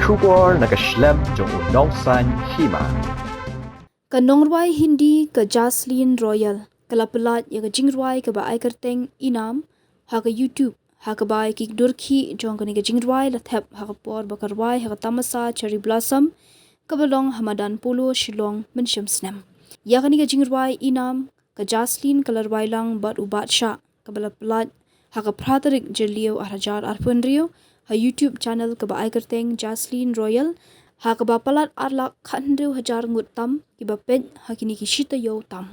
Shubor nakaslem jong unongsan Hima. Jingrwai Hindi ka Jasleen Royal kalapelat ya ka Jingrwai ka ba ai kerteng Inaam ha ka YouTube ha ka ba ki durki jong ka ni ka Jingrwai la thep ha ka por bakarwai ha ka Tamasa cherry blossom ka balong Hamadan polo Shillong mensham snam ya ka ni ka Jingrwai Inaam ka Jasleen kalarwai lang bat ubat sha ka balapelat ha ka pratarik jelio arajar arpun rio ha YouTube channel ka ba ai kerteng Jasleen Royal ha ka bapalat arlak khandeu hajar ngut tam ki bapet ha kini ki shita yo tam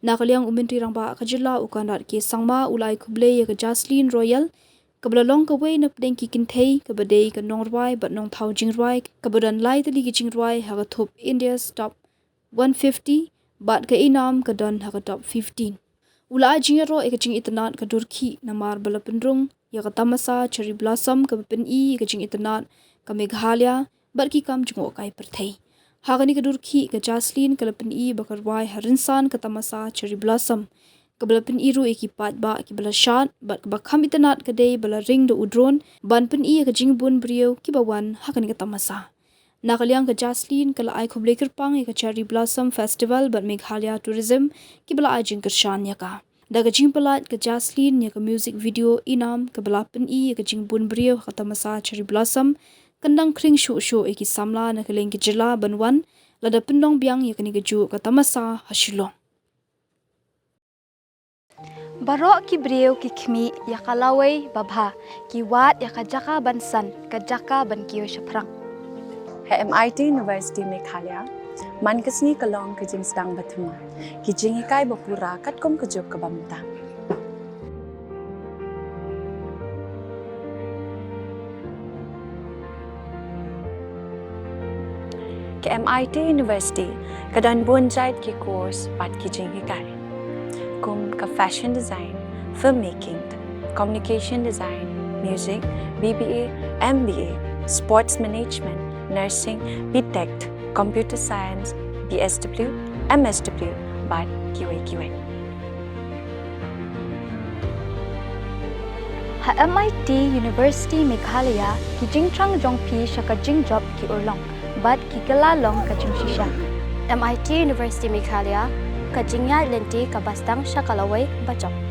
nakaliang umintri rang ba kajila ukanat ke sangma ulai kuble ya ka Jasleen Royal ka blalong ka we nap deng ki kinthei ka badei ka nongwai bat nong thau jingrwai ka badan lai tali ki jingrwai ha ka thop India's top 150 bat ka Inaam ka don ha ka top 15 ulai jingero e ka jing itanat ka durki namar balapendrung ya ka Tamasa cherry blossom ka pen I ka jing itanat ka Meghalaya barki kam jungo kai perthei hagani ka durki ka Jasleen kalapen I bakarwai harinsan ka Tamasa cherry blossom kabalapen I ru ekipat ba ki bala shat bat ka bakham itanat ka dei bala ring do udron banpen I ka jingbun brio ki bawan hagani ka Tamasa nakaliang ka Jasleen kala ai khoble kirpang ka cherry blossom festival bat Meghalaya tourism ki bala ai jingkershan ya ka daga jingpalat ka Jasleen ya ka music video Inaam ka balapen I ka jingbun brio ka Tamasa cherry blossom kandang kring shu eki samla na kaleng ki jila banwan lada pendong biang ya kani keju ka Tamasa Shillong Barok ki breu ki khmi ya kalawai babha ki wat ya kajaka bansan kajaka ban kiyo shaprang है MIT University Meghalaya mankasni kalong ka jingstang bathuma ki jingikai bapura katkom kajok ka bamta ke MIT University kadan bonjait ki course pat ki jingikai kum ka fashion design filmmaking communication design music BBA MBA sports management nursing, BTech, computer science, BSW, MSW, but QA. Ha MIT University Meghalaya ki jingtrang jongpi shaka jingjob ki urlong but ki kalalong ka jingshisha MIT University Meghalaya ka jingya lenti ka bastang shakalawai bachok